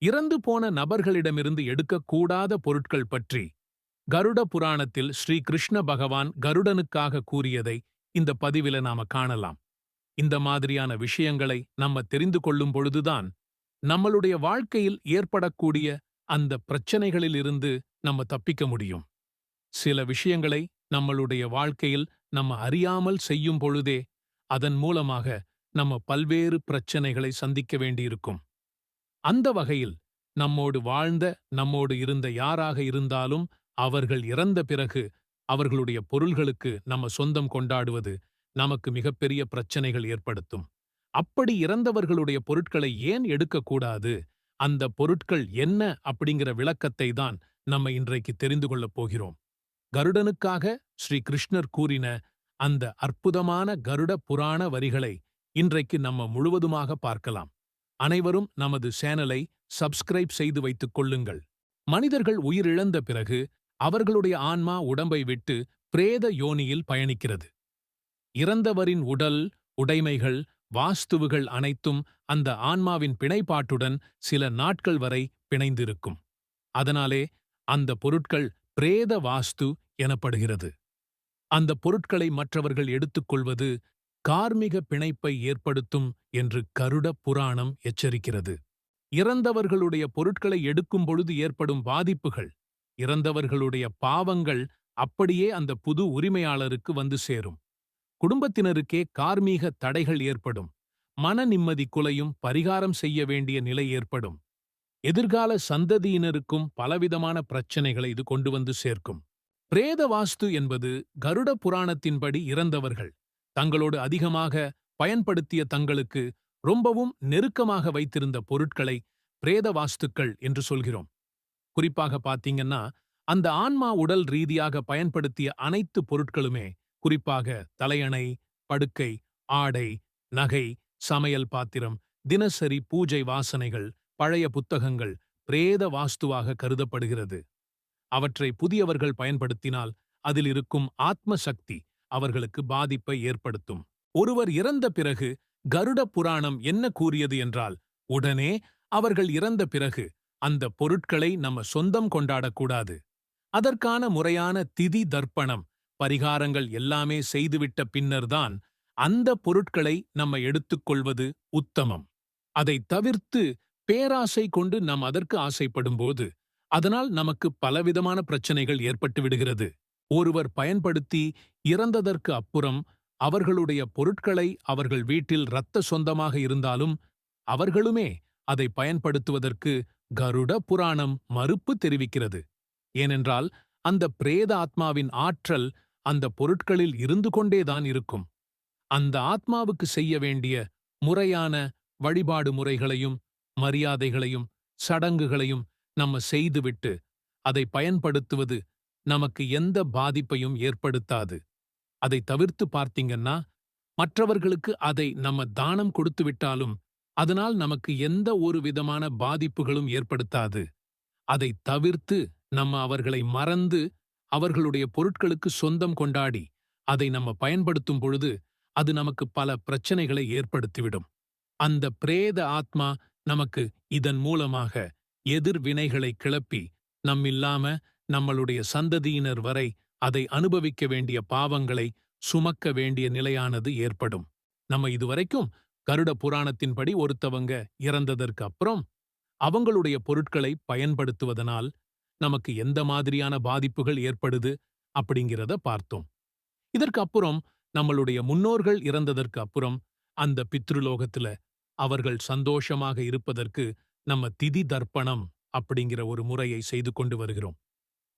இறந்து போன நபர்களிடமிருந்து எடுக்கக்கூடாத பொருட்கள் பற்றி கருட புராணத்தில் ஸ்ரீ கிருஷ்ண பகவான் கருடனுக்காக கூறியதை இந்த பதிவில நாம காணலாம். இந்த மாதிரியான விஷயங்களை நம்ம தெரிந்து கொள்ளும் பொழுதுதான் நம்மளுடைய வாழ்க்கையில் ஏற்படக்கூடிய அந்த பிரச்சனைகளிலிருந்து நம்ம தப்பிக்க முடியும். சில விஷயங்களை நம்மளுடைய வாழ்க்கையில் நம்ம அறியாமல் செய்யும் பொழுதே அதன் மூலமாக நம்ம பல்வேறு பிரச்சனைகளை சந்திக்க வேண்டியிருக்கும். அந்த வகையில் நம்மோடு வாழ்ந்த, நம்மோடு இருந்த யாராக இருந்தாலும் அவர்கள் இறந்த பிறகு அவர்களுடைய பொருள்களுக்கு நம்ம சொந்தம் கொண்டாடுவது நமக்கு மிகப்பெரிய பிரச்சனைகள் ஏற்படுத்தும். அப்படி இறந்தவர்களுடைய பொருட்களை ஏன் எடுக்கக்கூடாது? அந்த பொருட்கள் என்ன அப்படிங்கிற விளக்கத்தை தான் நம்ம இன்றைக்கு தெரிந்து கொள்ளப் போகிறோம். கருடனுக்காக ஸ்ரீ கிருஷ்ணர் கூறின அந்த அற்புதமான கருட புராண வரிகளை இன்றைக்கு நம்ம முழுவதுமாக பார்க்கலாம். அனைவரும் நமது சேனலை சப்ஸ்கிரைப் செய்து வைத்துக் கொள்ளுங்கள். மனிதர்கள் உயிரிழந்த பிறகு அவர்களுடைய ஆன்மா உடம்பை விட்டு பிரேத யோனியில் பயணிக்கிறது. இறந்தவரின் உடல், உடைமைகள், வாஸ்துவுகள் அனைத்தும் அந்த ஆன்மாவின் பிணைப்பாட்டுடன் சில நாட்கள் வரை பிணைந்திருக்கும். அதனாலே அந்த பொருட்கள் பிரேத வாஸ்து எனப்படுகிறது. அந்த பொருட்களை மற்றவர்கள் எடுத்துக்கொள்வது கார்மிக பிணைப்பை ஏற்படுத்தும் என்று கருட புராணம் எச்சரிக்கிறது. இறந்தவர்களுடைய பொருட்களை எடுக்கும் பொழுது ஏற்படும் பாதிப்புகள், இறந்தவர்களுடைய பாவங்கள் அப்படியே அந்த புது உரிமையாளருக்கு வந்து சேரும். குடும்பத்தினருக்கே கார்மீக தடைகள் ஏற்படும். மன நிம்மதி குலையும், பரிகாரம் செய்ய வேண்டிய நிலை ஏற்படும். எதிர்கால சந்ததியினருக்கும் பலவிதமான பிரச்சனைகளை இது கொண்டு வந்து சேர்க்கும். பிரேத வாஸ்து என்பது கருட புராணத்தின்படி இறந்தவர்கள் தங்களோடு அதிகமாக பயன்படுத்திய, தங்களுக்கு ரொம்பவும் நெருக்கமாக வைத்திருந்த பொருட்களை பிரேத வாஸ்துக்கள் என்று சொல்கிறோம். குறிப்பாக பாத்தீங்கன்னா, அந்த ஆன்மா உடல் ரீதியாக பயன்படுத்திய அனைத்து பொருட்களுமே, குறிப்பாக தலையணை, படுக்கை, ஆடை, நகை, சமையல் பாத்திரம், தினசரி பூஜை வாசனைகள், பழைய புத்தகங்கள் பிரேத வாஸ்துவாக கருதப்படுகிறது. அவற்றை புதியவர்கள் பயன்படுத்தினால் அதில் இருக்கும் ஆத்ம சக்தி அவர்களுக்கு பாதிப்பை ஏற்படுத்தும். ஒருவர் இறந்த பிறகு கருட புராணம் என்ன கூறியது என்றால், உடனே அவர்கள் இறந்த பிறகு அந்த பொருட்களை நம்ம சொந்தம் கொண்டாடக்கூடாது. அதற்கான முறையான திதி தர்ப்பணம், பரிகாரங்கள் எல்லாமே செய்துவிட்ட பின்னர்தான் அந்த பொருட்களை நம்ம எடுத்துக்கொள்வது உத்தமம். அதை தவிர்த்து பேராசை கொண்டு நாம் அதற்கு ஆசைப்படும்போது அதனால் நமக்கு பலவிதமான பிரச்சனைகள் ஏற்பட்டு விடுகிறது. ஒருவர் பயன்படுத்தி இறந்ததற்கு அப்புறம் அவர்களுடைய பொருட்களை அவர்கள் வீட்டில் இரத்த சொந்தமாக இருந்தாலும் அவர்களுமே அதை பயன்படுத்துவதற்கு கருட புராணம் மறுப்பு தெரிவிக்கிறது. ஏனென்றால் அந்த பிரேத ஆத்மாவின் ஆற்றல் அந்த பொருட்களில் இருந்து கொண்டேதான் இருக்கும். அந்த ஆத்மாவுக்கு செய்ய வேண்டிய முறையான வழிபாடு முறைகளையும் மரியாதைகளையும் சடங்குகளையும் நம்ம செய்துவிட்டு அதை பயன்படுத்துவது நமக்கு எந்த பாதிப்பையும் ஏற்படுத்தாது. அதை தவிர்த்து பார்த்தீங்கன்னா, மற்றவர்களுக்கு அதை நம்ம தானம் கொடுத்து விட்டாலும் அதனால் நமக்கு எந்த ஒரு விதமான பாதிப்புகளும் ஏற்படுத்தாது. அதை தவிர்த்து நம்ம அவர்களை மறந்து அவர்களுடைய பொருட்களுக்கு சொந்தம் கொண்டாடி அதை நம்ம பயன்படுத்தும் பொழுது அது நமக்கு பல பிரச்சனைகளை ஏற்படுத்திவிடும். அந்த பிரேத ஆத்மா நமக்கு இதன் மூலமாக எதிர்வினைகளை கிளப்பி நம்மில்லாம நம்மளுடைய சந்ததியினர் வரை அதை அனுபவிக்க வேண்டிய பாவங்களை சுமக்க வேண்டிய நிலையானது ஏற்படும். நம்ம இதுவரைக்கும் கருட புராணத்தின்படி ஒருத்தவங்க இறந்ததற்கு அப்புறம் அவங்களுடைய பொருட்களை பயன்படுத்துவதனால் நமக்கு எந்த மாதிரியான பாதிப்புகள் ஏற்படுது அப்படிங்கிறத பார்த்தோம். இதற்கு அப்புறம் நம்மளுடைய முன்னோர்கள் இறந்ததற்கு அப்புறம் அந்த பித்ருலோகத்துல அவர்கள் சந்தோஷமாக இருப்பதற்கு நம்ம திதி தர்ப்பணம் அப்படிங்கிற ஒரு முறையை செய்து கொண்டு வருகிறோம்.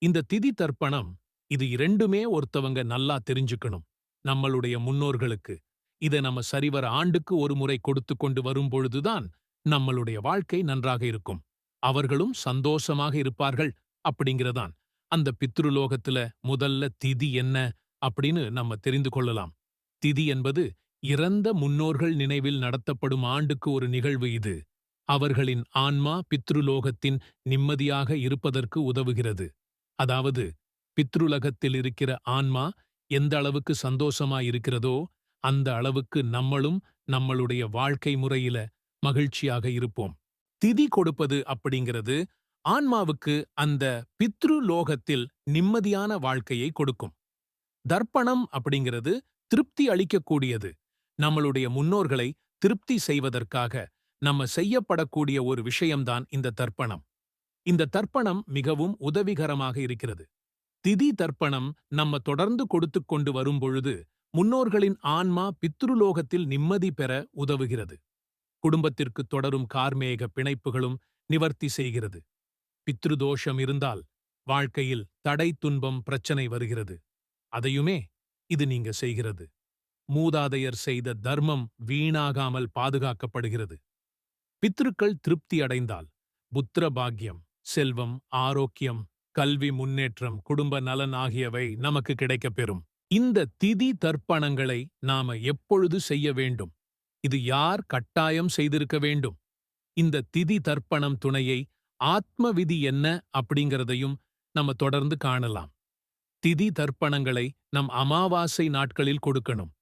இந்த திதி தர்ப்பணம் இது இரண்டுமே ஒருத்தவங்க நல்லா தெரிஞ்சுக்கணும். நம்மளுடைய முன்னோர்களுக்கு இதை நம்ம சரிவர ஆண்டுக்கு ஒரு முறை கொடுத்து கொண்டு வரும்பொழுதுதான் நம்மளுடைய வாழ்க்கை நன்றாக இருக்கும். அவர்களும் சந்தோஷமாக இருப்பார்கள் அப்படிங்கிறதான் அந்த பித்ருலோகத்துல முதல்ல திதி என்ன அப்படின்னு நம்ம தெரிந்து கொள்ளலாம். திதி என்பது இறந்த முன்னோர்கள் நினைவில் நடத்தப்படும் ஆண்டுக்கு ஒரு நிகழ்வு. இது அவர்களின் ஆன்மா பித்ருலோகத்தின் நிம்மதியாக இருப்பதற்கு உதவுகிறது. அதாவது பித்ருலகத்தில் இருக்கிற ஆன்மா எந்த அளவுக்கு சந்தோஷமாயிருக்கிறதோ அந்த அளவுக்கு நம்மளும் நம்மளுடைய வாழ்க்கை முறையில மகிழ்ச்சியாக இருப்போம். திதி கொடுப்பது அப்படிங்கிறது ஆன்மாவுக்கு அந்த பித்ரு லோகத்தில் நிம்மதியான வாழ்க்கையை கொடுக்கும். தர்ப்பணம் அப்படிங்கிறது திருப்தி அளிக்கக்கூடியது. நம்மளுடைய முன்னோர்களை திருப்தி செய்வதற்காக நம்ம செய்யப்படக்கூடிய ஒரு விஷயம்தான் இந்த தர்ப்பணம். இந்த தர்ப்பணம் மிகவும் உதவிகரமாக இருக்கிறது. திதி தர்ப்பணம் நம்ம தொடர்ந்து கொடுத்துக் கொண்டு வரும்பொழுது முன்னோர்களின் ஆன்மா பித்ருலோகத்தில் நிம்மதி பெற உதவுகிறது. குடும்பத்திற்கு தொடரும் கார்மேக பிணைப்புகளும் நிவர்த்தி செய்கிறது. பித்ருதோஷம் இருந்தால் வாழ்க்கையில் தடை துன்பம் பிரச்சனை வருகிறது. அதையுமே இது நீங்க செய்கிறது. மூதாதையர் செய்த தர்மம் வீணாகாமல் பாதுகாக்கப்படுகிறது. பித்ருக்கள் திருப்தி அடைந்தால் புத்திர பாக்கியம், செல்வம், ஆரோக்கியம், கல்வி முன்னேற்றம், குடும்ப நலன் ஆகியவை நமக்கு கிடைக்கப்பெறும். இந்த திதி தர்ப்பணங்களை நாம எப்பொழுது செய்ய வேண்டும்? இது யார் கட்டாயம் செய்திருக்க வேண்டும்? இந்த திதி தர்ப்பணம் துணையை ஆத்ம விதி என்ன அப்படிங்கிறதையும் நம்ம தொடர்ந்து காணலாம். திதி தர்ப்பணங்களை நம் அமாவாசை நாட்களில் கொடுக்கணும்.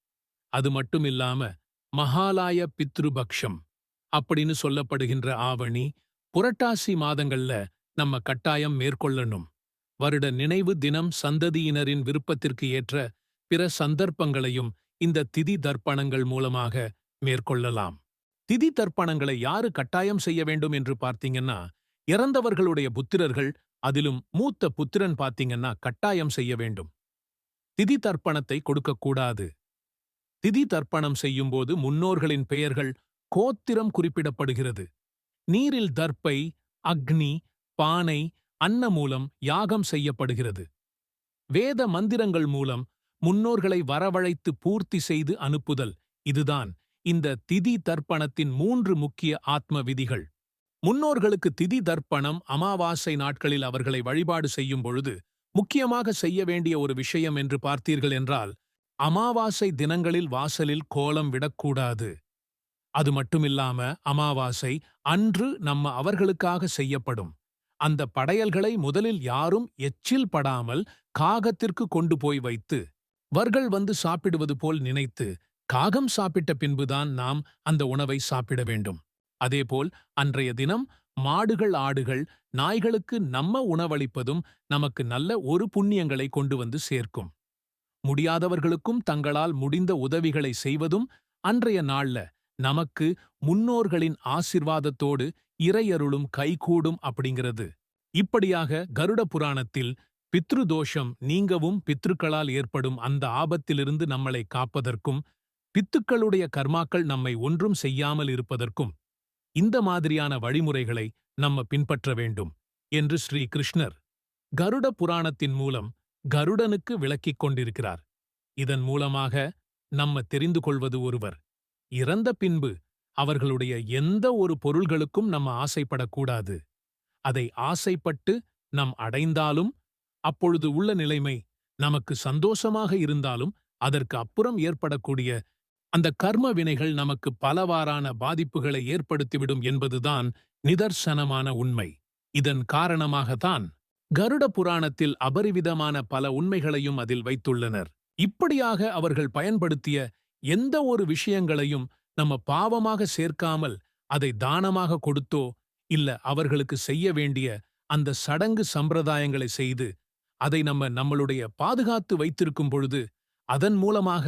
அது மட்டும் இல்லாம மகாலாய பித்ருபக்ஷம் அப்படின்னு சொல்லப்படுகின்ற ஆவணி, புரட்டாசி மாதங்கள்ல நம்ம கட்டாயம் மேற்கொள்ளணும். வருட நினைவு தினம், சந்ததியினரின் விருப்பத்திற்கு ஏற்ற பிற சந்தர்ப்பங்களையும் இந்த திதி தர்ப்பணங்கள் மூலமாக மேற்கொள்ளலாம். திதி தர்ப்பணங்களை யாரு கட்டாயம் செய்ய வேண்டும் என்று பார்த்தீங்கன்னா, இறந்தவர்களுடைய புத்திரர்கள், அதிலும் மூத்த புத்திரன் பார்த்தீங்கன்னா கட்டாயம் செய்ய வேண்டும். திதி தர்ப்பணத்தை கொடுக்கக்கூடாது. திதி தர்ப்பணம் செய்யும்போது முன்னோர்களின் பெயர்கள், கோத்திரம் குறிப்பிடப்படுகிறது. நீரில் தர்ப்பை, அக்னி, பானை, அன்னமூலம் யாகம் செய்யப்படுகிறது. வேத மந்திரங்கள் மூலம் முன்னோர்களை வரவழைத்து பூர்த்தி செய்து அனுப்புதல், இதுதான் இந்த திதி தர்ப்பணத்தின் 3 முக்கிய ஆத்ம விதிகள். முன்னோர்களுக்கு திதி தர்ப்பணம் அமாவாசை நாட்களில் அவர்களை வழிபாடு செய்யும் பொழுது முக்கியமாக செய்ய வேண்டிய ஒரு விஷயம் என்று பார்த்தீர்கள் என்றால், அமாவாசை தினங்களில் வாசலில் கோலம் விடக்கூடாது. அது மட்டுமில்லாம அமாவாசை அன்று நம்ம அவர்களுக்காக செய்யப்படும் அந்த படையல்களை முதலில் யாரும் எச்சில் படாமல் காகத்திற்கு கொண்டு போய் வைத்து, வர்கள் வந்து சாப்பிடுவது போல் நினைத்து, காகம் சாப்பிட்ட பின்புதான் நாம் அந்த உணவை சாப்பிட வேண்டும். அதேபோல் அன்றைய தினம் மாடுகள், ஆடுகள், நாய்களுக்கு நம்ம உணவளிப்பதும் நமக்கு நல்ல ஒரு புண்ணியங்களை கொண்டு வந்து சேர்க்கும். முடியாதவர்களுக்கும் தங்களால் முடிந்த உதவிகளை செய்வதும் அன்றைய நாள்ல நமக்கு முன்னோர்களின் ஆசிர்வாதத்தோடு இறையருளும் கைகூடும் அப்படிங்கிறது. இப்படியாக கருட புராணத்தில் பித்ருதோஷம் நீங்கவும், பித்ருக்களால் ஏற்படும் அந்த ஆபத்திலிருந்து நம்மளை காப்பதற்கும், பித்துக்களுடைய கர்மாக்கள் நம்மை ஒன்றும் செய்யாமல் இருப்பதற்கும் இந்த மாதிரியான வழிமுறைகளை நம்ம பின்பற்ற வேண்டும் என்று ஸ்ரீ கிருஷ்ணர் கருட புராணத்தின் மூலம் கருடனுக்கு விளக்கிக் கொண்டிருக்கிறார். இதன் மூலமாக நம்ம தெரிந்து கொள்வது ஒருவர் இறந்த பின்பு அவர்களுடைய எந்த ஒரு பொருள்களுக்கும் நம்ம ஆசைப்படக்கூடாது. அதை ஆசைப்பட்டு நாம் அடைந்தாலும் அப்பொழுது உள்ள நிலைமை நமக்கு சந்தோஷமாக இருந்தாலும் அதற்கு அப்புறம் ஏற்படக்கூடிய அந்த கர்ம வினைகள் நமக்கு பலவாறான பாதிப்புகளை ஏற்படுத்திவிடும் என்பதுதான் நிதர்சனமான உண்மை. இதன் காரணமாகத்தான் கருட புராணத்தில் அபரிவிதமான பல உண்மைகளையும் அதில் வைத்துள்ளனர். இப்படியாக அவர்கள் பயன்படுத்திய எந்த ஒரு விஷயங்களையும் நம்ம பாவமாக சேர்க்காமல் அதை தானமாக கொடுத்தோ இல்ல அவர்களுக்கு செய்ய வேண்டிய அந்த சடங்கு சம்பிரதாயங்களை செய்து அதை நம்மளுடைய பாதுகாத்து வைத்திருக்கும் பொழுது அதன் மூலமாக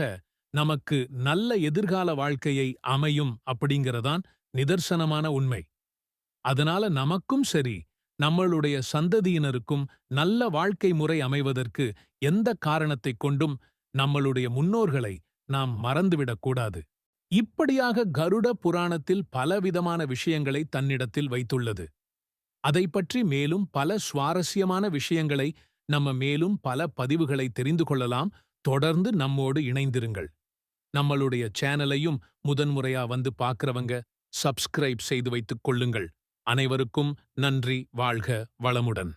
நமக்கு நல்ல எதிர்கால வாழ்க்கையை அமையும் அப்படிங்கிறதான் நிதர்சனமான உண்மை. அதனால நமக்கும் சரி, நம்மளுடைய சந்ததியினருக்கும் நல்ல வாழ்க்கை முறை அமைவதற்கு எந்த காரணத்தைக் கொண்டும் நம்மளுடைய முன்னோர்களை நாம் மறந்துவிடக்கூடாது. இப்படியாக கருட புராணத்தில் பலவிதமான விஷயங்களை தன்னிடத்தில் வைத்துள்ளது. அதைப் பற்றி மேலும் பல சுவாரஸ்யமான விஷயங்களை நம்ம மேலும் பல பதிவுகளை தெரிந்து கொள்ளலாம். தொடர்ந்து நம்மோடு இணைந்திருங்கள். நம்மளுடைய சேனலையும் முதன்முறையா வந்து பார்க்கறவங்க சப்ஸ்கிரைப் செய்து வைத்துக் கொள்ளுங்கள். அனைவருக்கும் நன்றி. வாழ்க வளமுடன்.